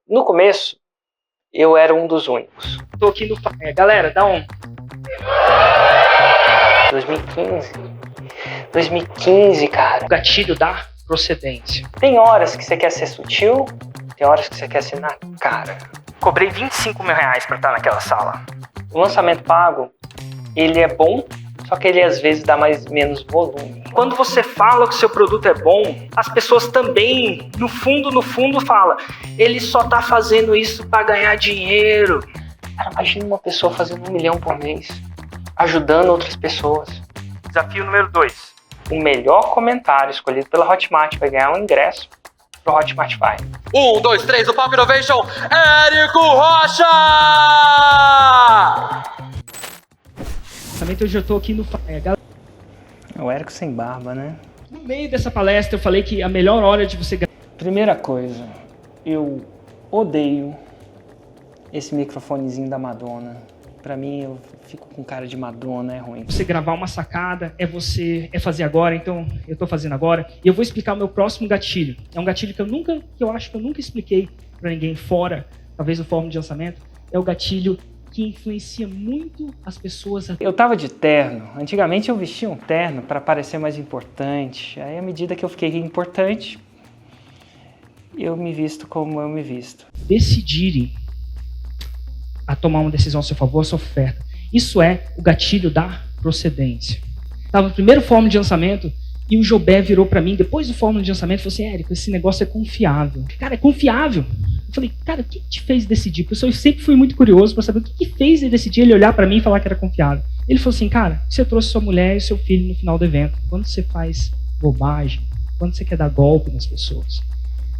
No começo, eu era um dos únicos. Tô aqui no... galera, dá um... 2015, cara. O gatilho da procedência. Tem horas que você quer ser sutil, tem horas que você quer ser na cara. Cobrei 25 mil reais pra estar naquela sala. O lançamento pago, ele é bom, só que ele às vezes dá menos volume. Quando você fala que o seu produto é bom, as pessoas também, no fundo, falam: ele só tá fazendo isso para ganhar dinheiro. Cara, imagina uma pessoa fazendo 1 milhão por mês, ajudando outras pessoas. Desafio número 2. O melhor comentário escolhido pela Hotmart vai ganhar um ingresso pro Hotmart Five. 1, 2, 3, o Pop Innovation, Érico Rocha! Também hoje eu tô aqui no... O Érico sem barba, né? No meio dessa palestra eu falei que a melhor hora de você... Primeira coisa, eu odeio esse microfonezinho da Madonna. Pra mim, eu fico com cara de Madonna, é ruim. Você gravar uma sacada, é fazer agora, então eu tô fazendo agora. E eu vou explicar o meu próximo gatilho. É um gatilho que eu acho que eu nunca expliquei pra ninguém fora, talvez no fórum de lançamento. É o gatilho que influencia muito as pessoas. Eu tava de terno. Antigamente eu vestia um terno para parecer mais importante. Aí, à medida que eu fiquei importante, eu me visto como eu me visto. Decidirem a tomar uma decisão a seu favor, a sua oferta. Isso é o gatilho da procedência. Estava no primeiro fórum de lançamento e o Jobé virou para mim, depois do fórum de lançamento, e falou assim: Érico, esse negócio é confiável. Cara, é confiável. Eu falei: cara, o que te fez decidir? Porque eu sempre fui muito curioso para saber o que fez ele decidir, ele olhar para mim e falar que era confiável. Ele falou assim: cara, você trouxe sua mulher e seu filho no final do evento. Quando você faz bobagem, quando você quer dar golpe nas pessoas,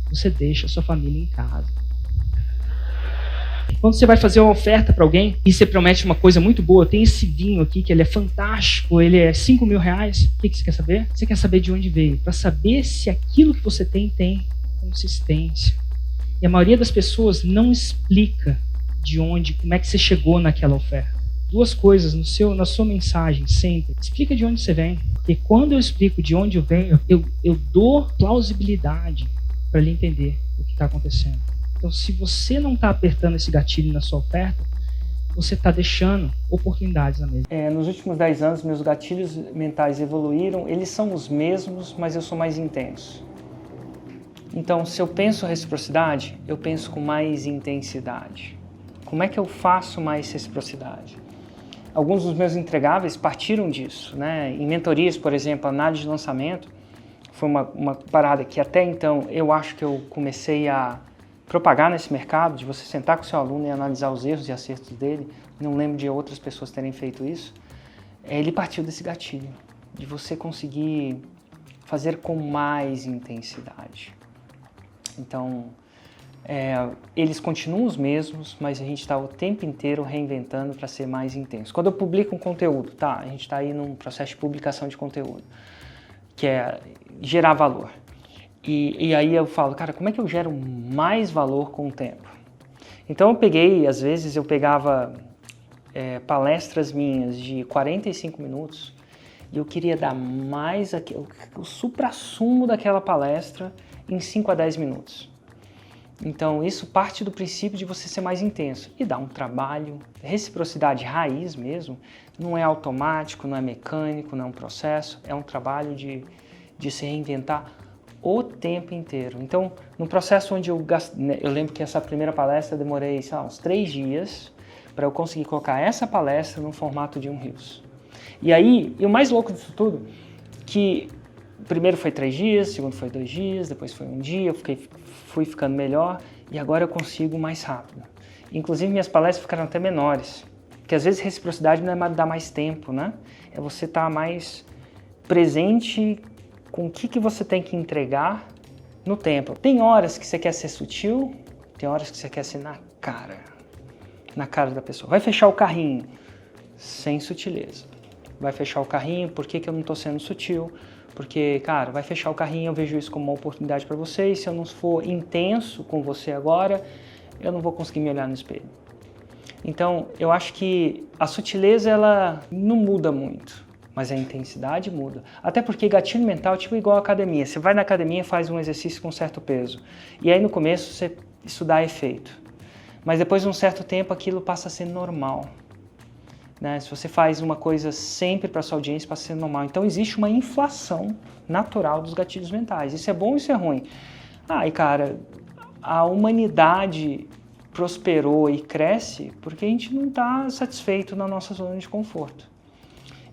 você deixa a sua família em casa. Quando você vai fazer uma oferta para alguém e você promete uma coisa muito boa, tem esse vinho aqui que ele é fantástico, ele é 5 mil reais, o que você quer saber? Você quer saber de onde veio, para saber se aquilo que você tem consistência. E a maioria das pessoas não explica de onde, como é que você chegou naquela oferta. 2 coisas na sua mensagem sempre. Explica de onde você vem. Porque quando eu explico de onde eu venho, eu dou plausibilidade para ele entender o que está acontecendo. Então, se você não está apertando esse gatilho na sua oferta, você está deixando oportunidades na mesa. Nos últimos 10 anos, meus gatilhos mentais evoluíram. Eles são os mesmos, mas eu sou mais intenso. Então, se eu penso reciprocidade, eu penso com mais intensidade. Como é que eu faço mais reciprocidade? Alguns dos meus entregáveis partiram disso, né? Em mentorias, por exemplo, análise de lançamento, foi uma parada que até então eu acho que eu comecei a propagar nesse mercado, de você sentar com o seu aluno e analisar os erros e acertos dele. Não lembro de outras pessoas terem feito isso. Ele partiu desse gatilho, de você conseguir fazer com mais intensidade. Então, eles continuam os mesmos, mas a gente está o tempo inteiro reinventando para ser mais intenso. Quando eu publico um conteúdo, tá? A gente está aí num processo de publicação de conteúdo, que é gerar valor. E aí eu falo: cara, como é que eu gero mais valor com o tempo? Então às vezes eu pegava palestras minhas de 45 minutos e eu queria dar mais o suprassumo daquela palestra em 5 a 10 minutos. Então isso parte do princípio de você ser mais intenso e dá um trabalho, reciprocidade raiz mesmo, não é automático, não é mecânico, não é um processo, é um trabalho de se reinventar o tempo inteiro. Então, no processo onde eu lembro que essa primeira palestra eu demorei, sei lá, uns 3 dias para eu conseguir colocar essa palestra no formato de um Reels. E aí, o mais louco disso tudo, que o primeiro foi 3 dias, o segundo foi 2 dias, depois foi 1 dia, eu fui ficando melhor e agora eu consigo mais rápido. Inclusive, minhas palestras ficaram até menores, porque às vezes reciprocidade não é dar mais tempo, né? É você estar mais presente com o que você tem que entregar no tempo. Tem horas que você quer ser sutil, tem horas que você quer ser na cara da pessoa. Vai fechar o carrinho, sem sutileza. Vai fechar o carrinho, por que eu não estou sendo sutil? Porque, cara, vai fechar o carrinho, eu vejo isso como uma oportunidade para você, e se eu não for intenso com você agora, eu não vou conseguir me olhar no espelho. Então, eu acho que a sutileza, ela não muda muito. Mas a intensidade muda. Até porque gatilho mental é tipo igual a academia. Você vai na academia e faz um exercício com certo peso. E aí no começo você isso dá efeito. Mas depois de um certo tempo aquilo passa a ser normal. Né? Se você faz uma coisa sempre para sua audiência, passa a ser normal. Então existe uma inflação natural dos gatilhos mentais. Isso é bom ou isso é ruim? E cara, a humanidade prosperou e cresce porque a gente não está satisfeito na nossa zona de conforto.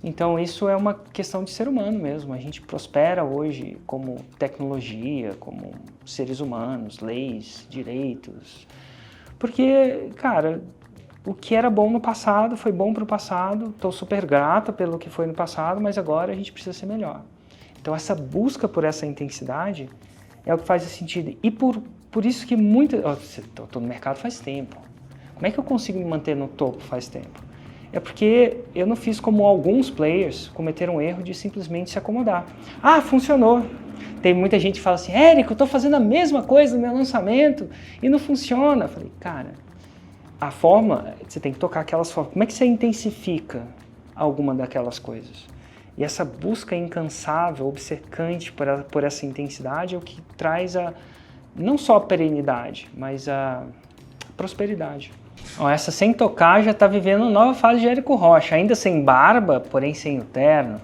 Então isso é uma questão de ser humano mesmo. A gente prospera hoje como tecnologia, como seres humanos, leis, direitos. Porque, cara, o que era bom no passado foi bom para o passado. Estou super grata pelo que foi no passado, mas agora a gente precisa ser melhor. Então essa busca por essa intensidade é o que faz sentido. E por isso que estou no mercado faz tempo. Como é que eu consigo me manter no topo faz tempo? É porque eu não fiz como alguns players cometeram o erro de simplesmente se acomodar. Funcionou. Tem muita gente que fala assim, Érico, eu estou fazendo a mesma coisa no meu lançamento e não funciona. Eu falei, cara, a forma, você tem que tocar aquelas formas. Como é que você intensifica alguma daquelas coisas? E essa busca incansável, obcecante por essa intensidade é o que traz não só a perenidade, mas a prosperidade. Essa sem tocar já está vivendo uma nova fase de Érico Rocha, ainda sem barba, porém sem o terno.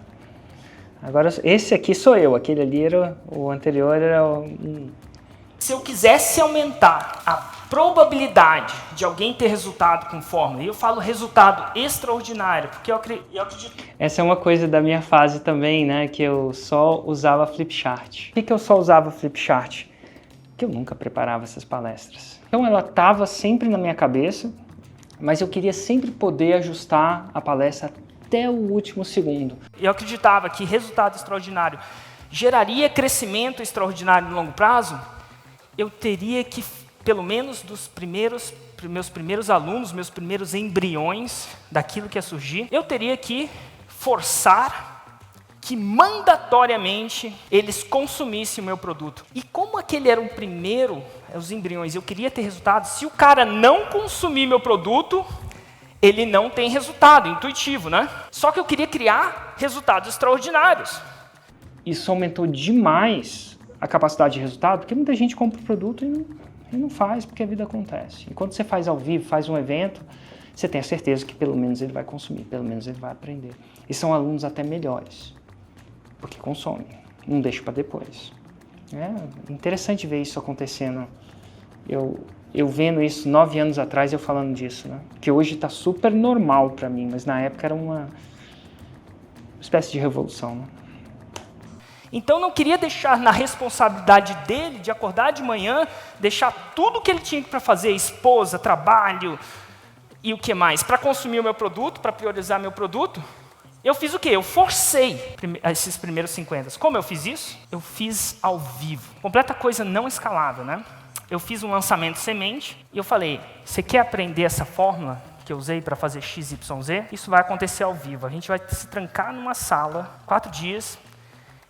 Agora, esse aqui sou eu, aquele ali o anterior era Se eu quisesse aumentar a probabilidade de alguém ter resultado com fórmula, e eu falo resultado extraordinário, porque eu acredito... Essa é uma coisa da minha fase também, né, que eu só usava Flipchart. Por que eu só usava Flipchart? Porque eu nunca preparava essas palestras. Então ela estava sempre na minha cabeça, mas eu queria sempre poder ajustar a palestra até o último segundo. Eu acreditava que resultado extraordinário geraria crescimento extraordinário no longo prazo. Eu teria que, pelo menos dos meus primeiros alunos, meus primeiros embriões daquilo que ia surgir, eu teria que forçar que mandatoriamente eles consumissem o meu produto. E como aquele era o primeiro, os embriões, eu queria ter resultado, se o cara não consumir meu produto, ele não tem resultado, intuitivo, né? Só que eu queria criar resultados extraordinários. Isso aumentou demais a capacidade de resultado, porque muita gente compra o produto e não faz, porque a vida acontece. E quando você faz ao vivo, faz um evento, você tem a certeza que pelo menos ele vai consumir, pelo menos ele vai aprender. E são alunos até melhores, porque consomem, não deixa para depois. É interessante ver isso acontecendo. Eu vendo isso 9 anos atrás, eu falando disso, né? Que hoje está super normal para mim, mas na época era uma espécie de revolução, né? Então não queria deixar na responsabilidade dele de acordar de manhã, deixar tudo que ele tinha para fazer, esposa, trabalho e o que mais, para consumir o meu produto, para priorizar meu produto. Eu fiz o quê? Eu forcei esses primeiros 50. Como eu fiz isso? Eu fiz ao vivo. Completa coisa não escalável, né? Eu fiz um lançamento semente e eu falei, você quer aprender essa fórmula que eu usei para fazer XYZ? Isso vai acontecer ao vivo. A gente vai se trancar numa sala, 4 dias,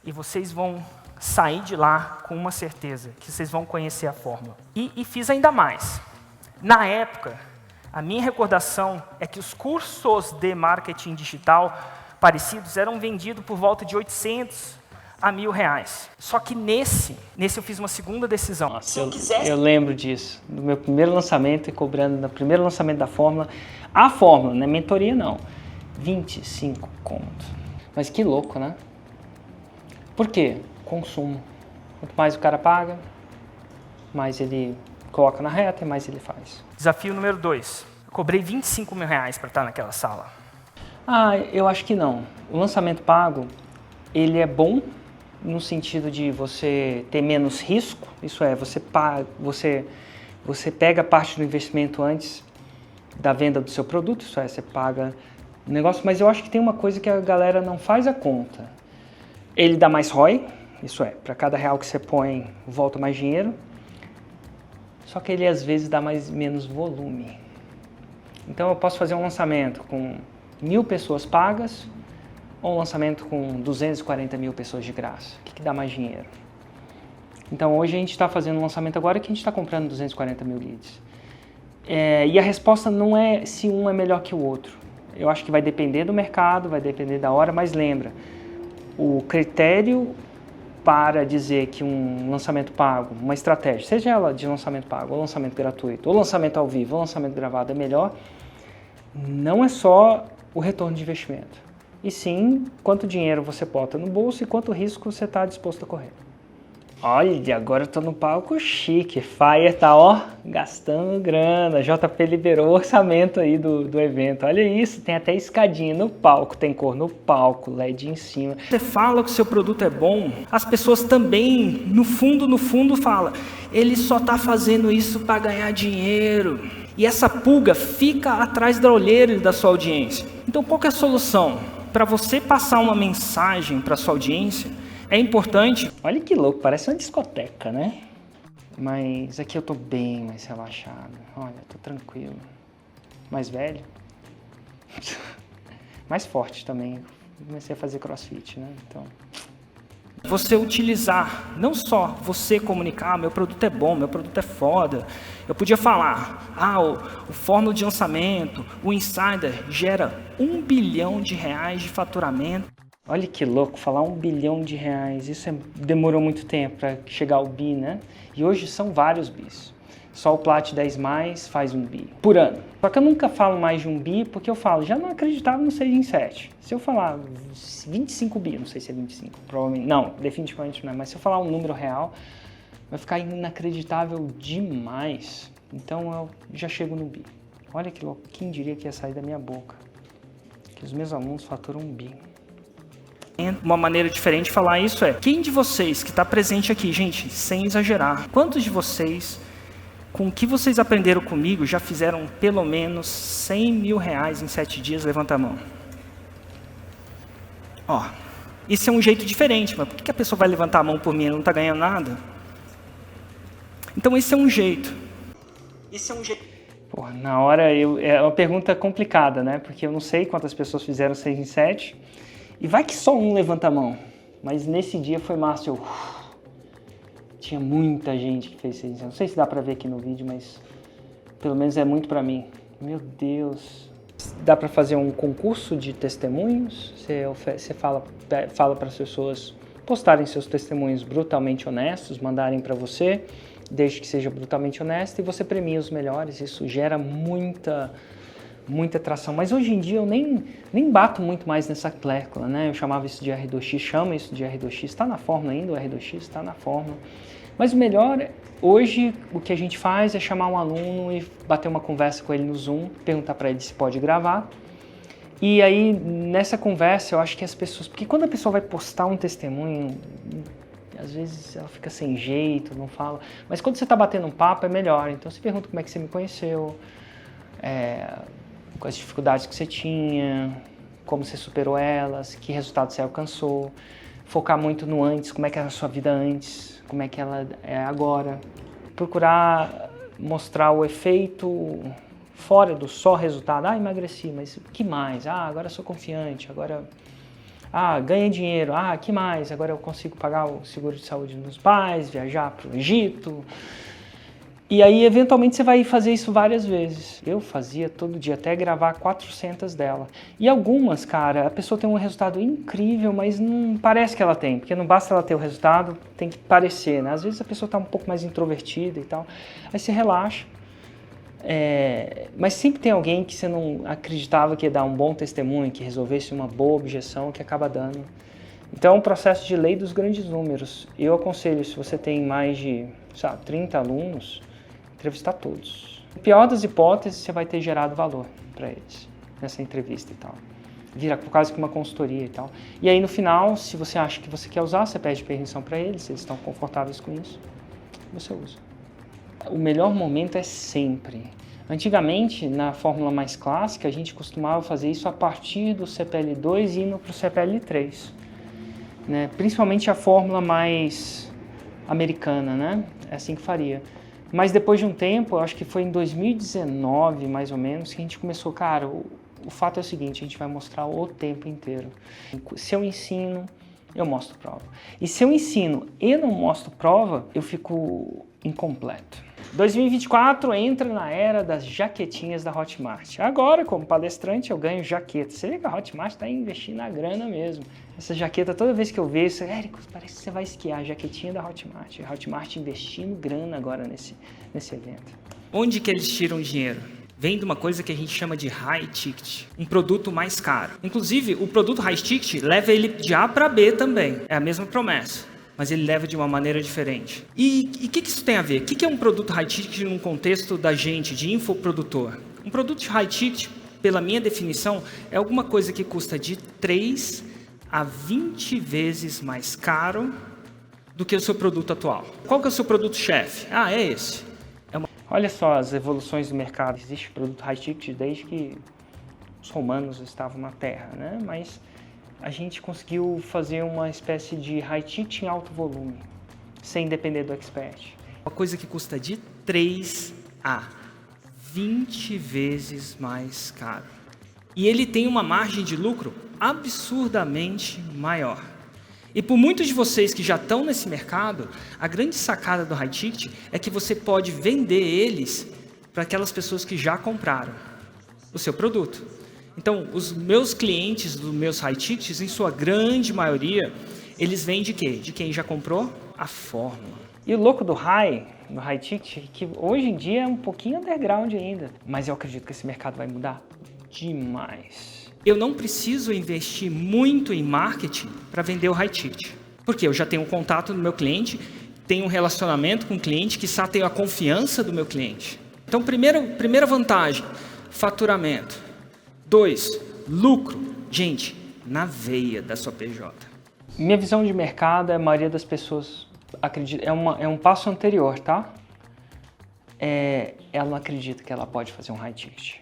e vocês vão sair de lá com uma certeza, que vocês vão conhecer a fórmula. E fiz ainda mais. Na época, a minha recordação é que os cursos de marketing digital parecidos eram vendidos por volta de 800 a R$1.000. Só que nesse eu fiz uma segunda decisão. Nossa, eu lembro disso. No meu primeiro lançamento, e cobrando no primeiro lançamento da fórmula. A fórmula, não é mentoria não. 25 conto. Mas que louco, né? Por quê? Consumo. Quanto mais o cara paga, mais ele coloca na reta e mais ele faz. Desafio número 2. Eu cobrei R$25 mil para estar naquela sala. Eu acho que não. O lançamento pago, ele é bom no sentido de você ter menos risco. Isso é, você pega parte do investimento antes da venda do seu produto. Isso é, você paga o negócio. Mas eu acho que tem uma coisa que a galera não faz a conta. Ele dá mais ROI. Isso é, para cada real que você põe, volta mais dinheiro. Só que ele às vezes dá menos volume. Então eu posso fazer um lançamento com 1.000 pessoas pagas ou um lançamento com 240 mil pessoas de graça. O que dá mais dinheiro? Então hoje a gente está fazendo um lançamento agora que a gente está comprando 240 mil leads. E a resposta não é se um é melhor que o outro. Eu acho que vai depender do mercado, vai depender da hora, mas lembra, o critério para dizer que um lançamento pago, uma estratégia, seja ela de lançamento pago, ou lançamento gratuito, ou lançamento ao vivo, ou lançamento gravado é melhor, não é só o retorno de investimento, e sim quanto dinheiro você bota no bolso e quanto risco você está disposto a correr. Olha, agora eu tô no palco chique, Fire tá, ó, gastando grana, JP liberou o orçamento aí do evento, olha isso, tem até escadinha no palco, tem cor no palco, LED em cima. Você fala que o seu produto é bom, as pessoas também, no fundo falam, ele só tá fazendo isso para ganhar dinheiro. E essa pulga fica atrás da olheira da sua audiência. Então qual que é a solução? Para você passar uma mensagem para sua audiência, é importante. Olha que louco, parece uma discoteca, né? Mas aqui eu tô bem mais relaxado. Olha, tô tranquilo. Mais velho. Mais forte também. Comecei a fazer crossfit, né? Então, você utilizar, não só você comunicar, meu produto é bom, meu produto é foda. Eu podia falar, o fórmula de lançamento, o Insider gera R$1 bilhão de faturamento. Olha que louco, falar R$1 bilhão, isso demorou muito tempo para chegar ao bi, né? E hoje são vários bis. Só o Plat 10+, faz 1 bi por ano. Só que eu nunca falo mais de 1 bi, porque eu falo, já não acreditava no 6 em 7. Se eu falar 25 bi, não sei se é 25, provavelmente, não, definitivamente não é, mas se eu falar um número real, vai ficar inacreditável demais. Então eu já chego no bi. Olha que louco, quem diria que ia sair da minha boca? Que os meus alunos faturam 1 bi. Uma maneira diferente de falar isso é, quem de vocês que está presente aqui, gente, sem exagerar, quantos de vocês, com o que vocês aprenderam comigo, já fizeram pelo menos R$100 mil em 7 dias? Levanta a mão. Ó, isso é um jeito diferente, mas por que a pessoa vai levantar a mão por mim e não está ganhando nada? Então esse é um jeito. Pô, na hora, é uma pergunta complicada, né? Porque eu não sei quantas pessoas fizeram 6 em 7, e vai que só um levanta a mão, mas nesse dia foi massa, tinha muita gente que fez 6 em 7, não sei se dá pra ver aqui no vídeo, mas pelo menos é muito pra mim. Meu Deus, dá pra fazer um concurso de testemunhos, você fala para as pessoas postarem seus testemunhos brutalmente honestos, mandarem pra você, desde que seja brutalmente honesto, e você premia os melhores, isso gera muita atração, mas hoje em dia eu nem bato muito mais nessa tecla, né? Eu chamava isso de R2X, chamo isso de R2X, está na fórmula ainda, o R2X está na fórmula. Mas o melhor, hoje, o que a gente faz é chamar um aluno e bater uma conversa com ele no Zoom, perguntar para ele se pode gravar. E aí, nessa conversa, eu acho que as pessoas... Porque quando a pessoa vai postar um testemunho, às vezes ela fica sem jeito, não fala. Mas quando você está batendo um papo, é melhor. Então, você pergunta como é que você me conheceu, com as dificuldades que você tinha, como você superou elas, que resultado você alcançou, focar muito no antes, como é que era a sua vida antes, como é que ela é agora, procurar mostrar o efeito fora do só resultado, emagreci, mas o que mais? Agora sou confiante, agora ganhei dinheiro, que mais? Agora eu consigo pagar o seguro de saúde dos meus pais, viajar para o Egito. E aí, eventualmente, você vai fazer isso várias vezes. Eu fazia todo dia, até gravar 400 dela. E algumas, cara, a pessoa tem um resultado incrível, mas não parece que ela tem, porque não basta ela ter o resultado, tem que parecer, né? Às vezes a pessoa está um pouco mais introvertida e tal, aí você relaxa. Mas sempre tem alguém que você não acreditava que ia dar um bom testemunho, que resolvesse uma boa objeção, que acaba dando. Então, é um processo de lei dos grandes números. Eu aconselho, se você tem mais de, 30 alunos, entrevistar todos. No pior das hipóteses, você vai ter gerado valor para eles nessa entrevista e tal. Vira quase que uma consultoria e tal. E aí, no final, se você acha que você quer usar, você pede permissão para eles, se eles estão confortáveis com isso, você usa. O melhor momento é sempre. Antigamente, na fórmula mais clássica, a gente costumava fazer isso a partir do CPL2 e indo para o CPL3. Né? Principalmente a fórmula mais americana, né? É assim que faria. Mas depois de um tempo, eu acho que foi em 2019, mais ou menos, que a gente começou, cara, o fato é o seguinte, a gente vai mostrar o tempo inteiro. Se eu ensino, eu mostro prova. E se eu ensino e não mostro prova, eu fico incompleto. 2024 entra na era das jaquetinhas da Hotmart. Agora, como palestrante, eu ganho jaqueta. Você vê que a Hotmart está investindo na grana mesmo. Essa jaqueta, toda vez que eu vejo, Érico, parece que você vai esquiar a jaquetinha da Hotmart. A Hotmart investindo grana agora nesse evento. Onde que eles tiram dinheiro? Vem de uma coisa que a gente chama de high ticket, um produto mais caro. Inclusive, o produto high ticket leva ele de A para B também. É a mesma promessa, mas ele leva de uma maneira diferente. E o que isso tem a ver? O que é um produto high ticket num contexto da gente, de infoprodutor? Um produto high ticket, pela minha definição, é alguma coisa que custa de 3 a 20 vezes mais caro do que o seu produto atual. Qual que é o seu produto-chefe? Ah, é esse. Olha só as evoluções do mercado. Existe produto high ticket desde que os romanos estavam na Terra, né? Mas a gente conseguiu fazer uma espécie de high ticket em alto volume, sem depender do expert. Uma coisa que custa de 3 a 20 vezes mais caro. E ele tem uma margem de lucro absurdamente maior. E por muitos de vocês que já estão nesse mercado, a grande sacada do high ticket é que você pode vender eles para aquelas pessoas que já compraram o seu produto. Então, os meus clientes dos meus high tickets, em sua grande maioria, eles vêm de quê? De quem já comprou a fórmula. E o louco do high ticket, que hoje em dia é um pouquinho underground ainda, mas eu acredito que esse mercado vai mudar demais. Eu não preciso investir muito em marketing para vender o high ticket. Porque eu já tenho um contato do meu cliente, tenho um relacionamento com o cliente, que tenho a confiança do meu cliente. Então, primeira vantagem, faturamento. 2, lucro. Gente, na veia da sua PJ. Minha visão de mercado, a maioria das pessoas acredita, é um passo anterior, tá? Ela não acredita que ela pode fazer um high ticket.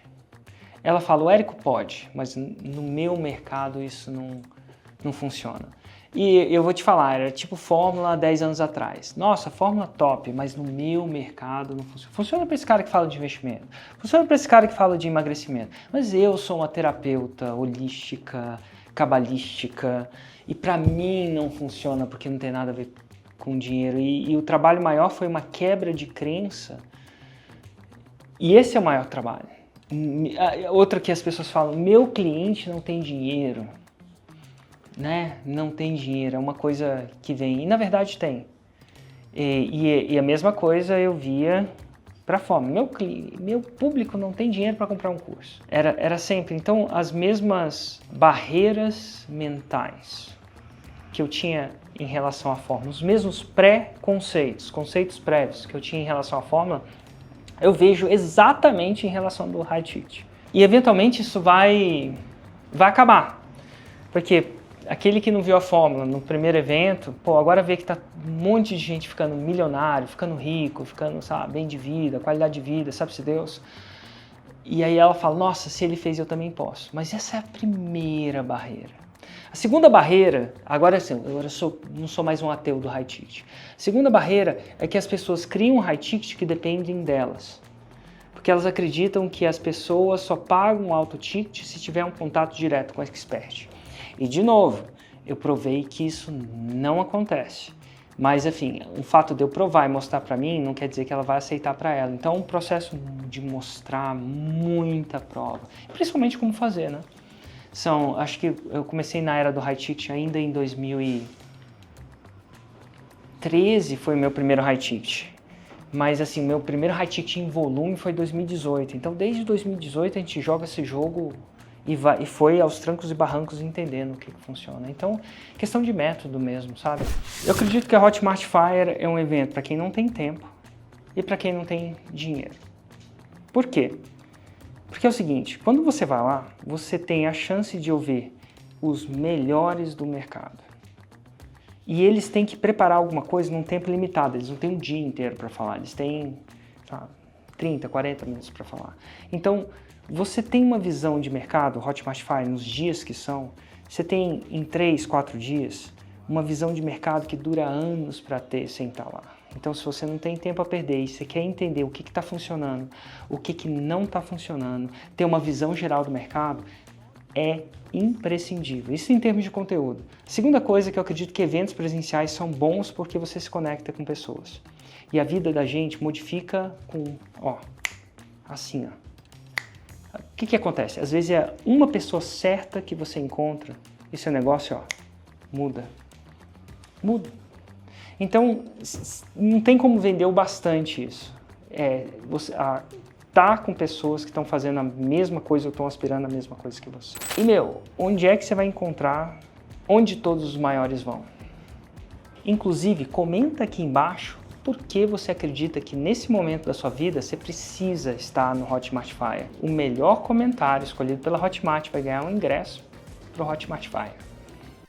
Ela fala, o Érico pode, mas no meu mercado isso não funciona. E eu vou te falar, era tipo fórmula 10 anos atrás. Nossa, fórmula top, mas no meu mercado não funciona. Funciona para esse cara que fala de investimento, funciona para esse cara que fala de emagrecimento. Mas eu sou uma terapeuta holística, cabalística, e para mim não funciona porque não tem nada a ver com dinheiro. E o trabalho maior foi uma quebra de crença. E esse é o maior trabalho. Outra que as pessoas falam, meu cliente não tem dinheiro, né? Não tem dinheiro, é uma coisa que vem, e na verdade tem. E a mesma coisa eu via para fome, meu público não tem dinheiro para comprar um curso. Era sempre, então, as mesmas barreiras mentais que eu tinha em relação à fórmula, os mesmos conceitos prévios que eu tinha em relação à fórmula, eu vejo exatamente em relação do high ticket. E eventualmente isso vai acabar. Porque aquele que não viu a fórmula no primeiro evento, agora vê que tá um monte de gente ficando milionário, ficando rico, ficando, sabe, bem de vida, qualidade de vida, sabe-se Deus. E aí ela fala, nossa, se ele fez eu também posso. Mas essa é a primeira barreira. A segunda barreira, agora não sou mais um ateu do high ticket. A segunda barreira é que as pessoas criam um high ticket que dependem delas. Porque elas acreditam que as pessoas só pagam um alto ticket se tiver um contato direto com o expert. E de novo, eu provei que isso não acontece. Mas, enfim, o fato de eu provar e mostrar para mim não quer dizer que ela vai aceitar para ela. Então, é um processo de mostrar muita prova. Principalmente como fazer, né? Acho que eu comecei na era do high ticket ainda em 2013, foi o meu primeiro high ticket. Mas assim, meu primeiro high ticket em volume foi em 2018. Então desde 2018 a gente joga esse jogo e foi aos trancos e barrancos entendendo o que funciona. Então, questão de método mesmo, sabe? Eu acredito que a Hotmart Fire é um evento para quem não tem tempo e para quem não tem dinheiro. Por quê? Porque é o seguinte, quando você vai lá, você tem a chance de ouvir os melhores do mercado. E eles têm que preparar alguma coisa num tempo limitado, eles não têm um dia inteiro para falar, eles têm 30, 40 minutos para falar. Então, você tem uma visão de mercado, Hotmart Fire, nos dias que são, você tem em 3, 4 dias, uma visão de mercado que dura anos para sentar lá. Então, se você não tem tempo a perder e você quer entender o que está funcionando, o que não está funcionando, ter uma visão geral do mercado, é imprescindível. Isso em termos de conteúdo. Segunda coisa que eu acredito que eventos presenciais são bons porque você se conecta com pessoas. E a vida da gente modifica com, ó, assim, ó. O que acontece? Às vezes é uma pessoa certa que você encontra e seu negócio, ó, muda. Muda. Então, não tem como vender o bastante isso. Você tá com pessoas que estão fazendo a mesma coisa ou estão aspirando a mesma coisa que você. E, onde é que você vai encontrar onde todos os maiores vão? Inclusive, comenta aqui embaixo por que você acredita que nesse momento da sua vida você precisa estar no Hotmart Fire. O melhor comentário escolhido pela Hotmart vai ganhar um ingresso para o Hotmart Fire.